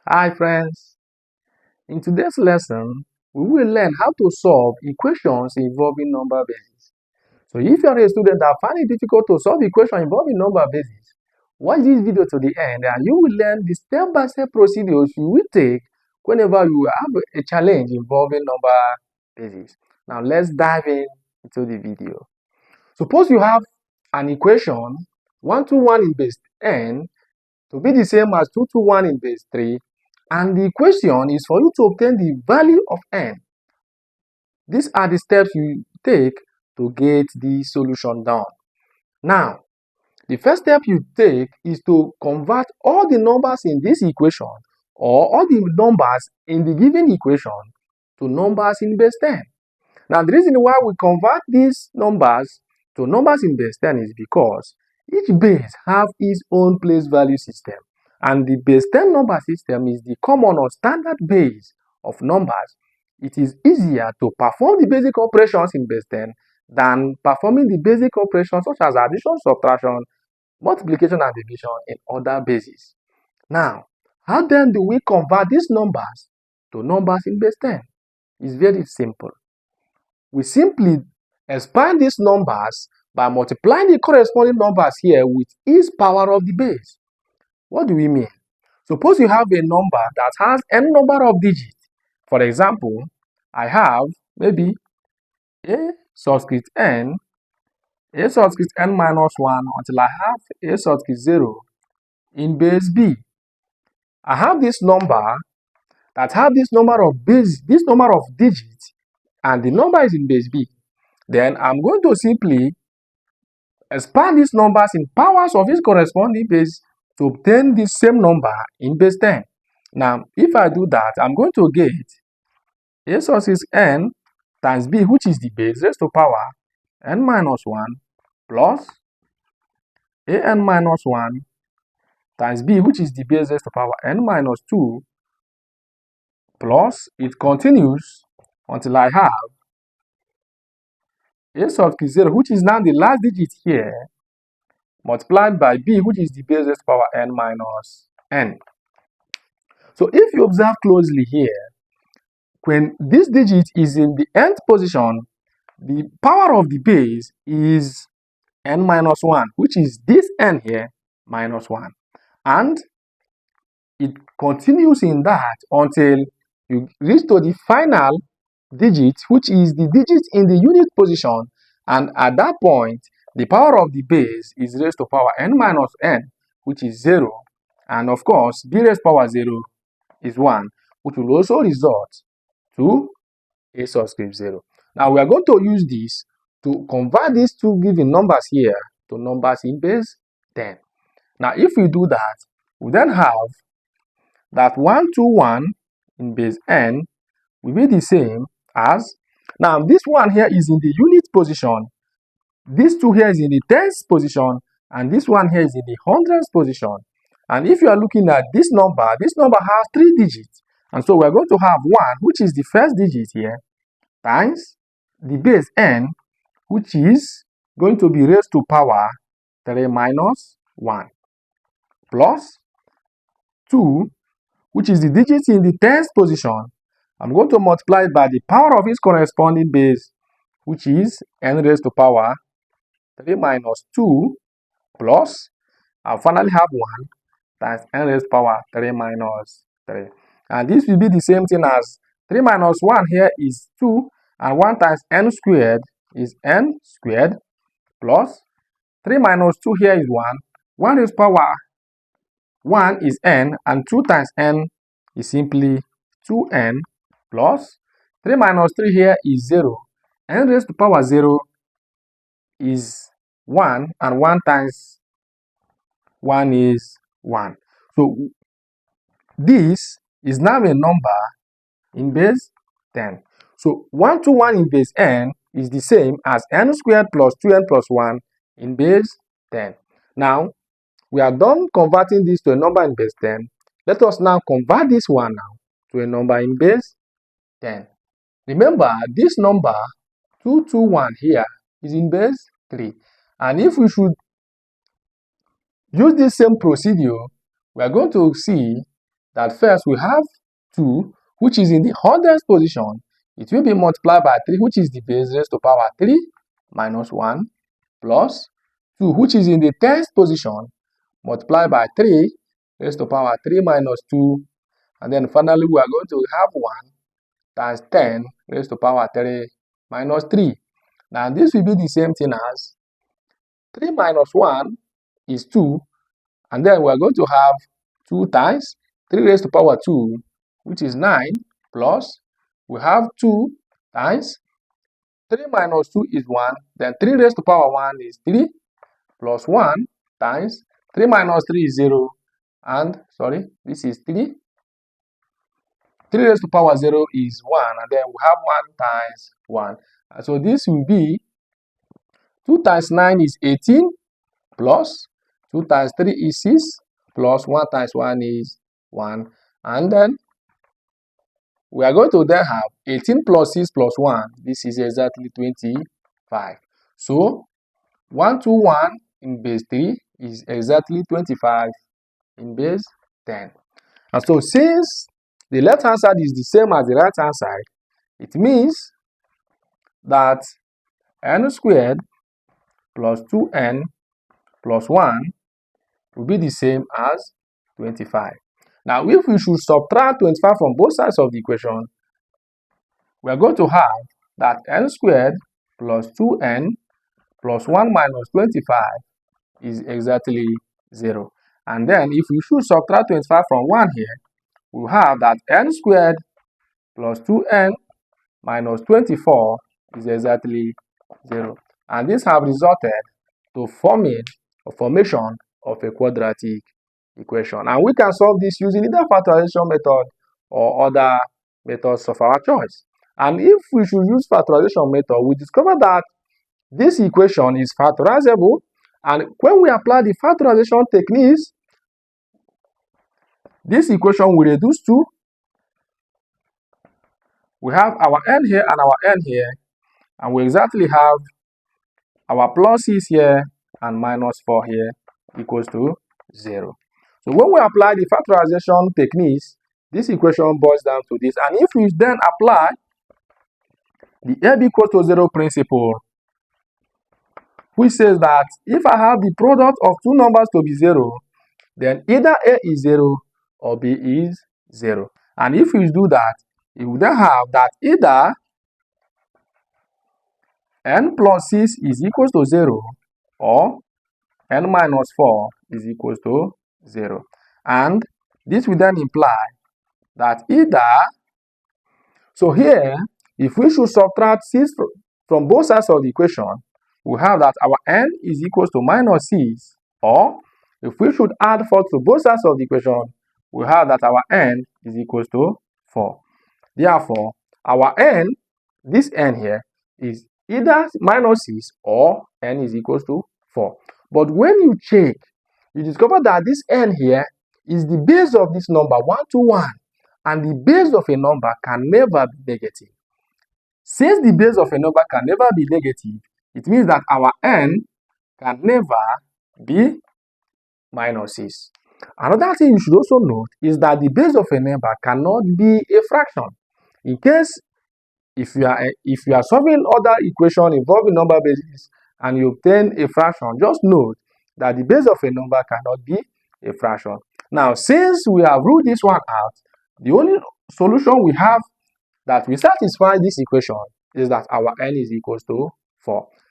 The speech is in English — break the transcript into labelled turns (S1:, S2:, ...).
S1: Hi friends, in today's lesson, we will learn how to solve equations involving number bases. So if you are a student that find it difficult to solve equations involving number bases, watch this video to the end and you will learn the step-by-step procedures you will take whenever you have a challenge involving number bases. Now let's dive into the video. Suppose you have an equation 1 to 1 in base n to be the same as 2 to 1 in base 3, and the equation is for you to obtain the value of n. These are the steps you take to get the solution down. Now, the first step you take is to convert all the numbers in this equation or all the numbers in the given equation to numbers in base 10. Now, the reason why we convert these numbers to numbers in base 10 is because each base have its own place value system, and the base 10 number system is the common or standard base of numbers. It is easier to perform the basic operations in base 10 than performing the basic operations such as addition, subtraction, multiplication, and division in other bases. Now, how then do we convert these numbers to numbers in base 10? It's very simple. We simply expand these numbers by multiplying the corresponding numbers here with each power of the base. What do we mean? Suppose you have a number that has n number of digits. For example, I have maybe a subscript n minus 1 until I have a subscript 0 in base b. I have this number that have this number of digits, and the number is in base b. Then I'm going to simply expand these numbers in powers of its corresponding base to obtain the same number in base 10. Now, if I do that, I'm going to get a subscript n times b, which is the base, raised to power n minus 1 plus an minus 1 times b, which is the base, raised to power n minus 2, plus it continues until I have a subscript 0, which is now the last digit here, multiplied by b, which is the base raised to power n minus n. So if you observe closely here, when this digit is in the nth position, the power of the base is n minus 1, which is this n here minus 1. And it continues in that until you reach to the final digit, which is the digit in the unit position, and at that point the power of the base is raised to power n minus n, which is 0, and of course b raised to power 0 is 1, which will also result to a subscript 0. Now we are going to use this to convert these two given numbers here to numbers in base 10. Now if we do that, we then have that 1 to 1 in base n will be the same as, now this one here is in the unit position, this 2 here is in the tens position, and this one here is in the hundreds position. And if you are looking at this number has 3 digits, and so we're going to have 1, which is the first digit here, times the base n, which is going to be raised to power 3 minus 1, plus 2, which is the digit in the tens position. I'm going to multiply it by the power of its corresponding base, which is n raised to power 3 minus 2, plus, I'll finally have 1 times n raised to power 3 minus 3. And this will be the same thing as 3 minus 1 here is 2, and 1 times n squared is n squared, plus 3 minus 2 here is 1. 1 raised to power 1 is n, and 2 times n is simply 2n, plus 3 minus 3 here is 0. n raised to power 0 is 1, and 1 times 1 is 1. So this is now a number in base 10. So 1 to 1 in base n is the same as n squared plus 2n plus 1 in base 10. Now, we are done converting this to a number in base 10. Let us now convert this one now to a number in base 10. Remember, this number 221 here is in base 3. And if we should use this same procedure, we are going to see that first we have 2, which is in the hundredths position. It will be multiplied by 3, which is the base raised to power 3 minus 1, plus 2, which is in the tens position, multiplied by 3 raised to power 3 minus 2. And then finally, we are going to have 1 times 10 raised to power 3 minus 3. Now, this will be the same thing as 3 minus 1 is 2. And then we are going to have 2 times 3 raised to power 2, which is 9, plus we have 2 times 3 minus 2 is 1. Then 3 raised to power 1 is 3, plus 1 times 3 minus 3 is 0. And, sorry, this is 3. 3 raised to power 0 is 1. And then we have 1 times 1. And so this will be 2 times 9 is 18, plus 2 times 3 is 6, plus 1 times 1 is 1. And then we are going to then have 18 plus 6 plus 1. This is exactly 25. So 121 in base 3 is exactly 25 in base 10. And so since the left hand side is the same as the right hand side, it means that n squared plus 2n plus 1 will be the same as 25. Now, if we should subtract 25 from both sides of the equation, we are going to have that n squared plus 2n plus 1 minus 25 is exactly 0. And then if we should subtract 25 from 1 here, we'll have that n squared plus 2n minus 24 is exactly 0. And this have resulted to formation of a quadratic equation. And we can solve this using either factorization method or other methods of our choice. And if we should use factorization method, we discover that this equation is factorizable. And when we apply the factorization techniques, this equation will reduce to, we have our n here and our n here, and we exactly have our pluses here and minus 4 here equals to 0. So when we apply the factorization techniques, this equation boils down to this. And if we then apply the a equals to 0 principle, which says that if I have the product of two numbers to be 0, then either a is 0 or b is 0. And if we do that, you would then have that either n plus 6 is equals to 0 or n minus 4 is equals to 0. And this will then imply that either, so here, if we should subtract 6 from both sides of the equation, we have that our n is equals to minus 6, or if we should add 4 to both sides of the equation, we have that our n is equals to 4. Therefore, our n, this n here, is either minus 6 or n is equals to 4. But when you check, you discover that this n here is the base of this number 121, and the base of a number can never be negative. Since the base of a number can never be negative, it means that our n can never be minus 6. Another thing you should also note is that the base of a number cannot be a fraction. In case if you are solving other equation involving number bases and you obtain a fraction, just note that the base of a number cannot be a fraction. Now, since we have ruled this one out, the only solution we have that will satisfy this equation is that our n is equals to 4.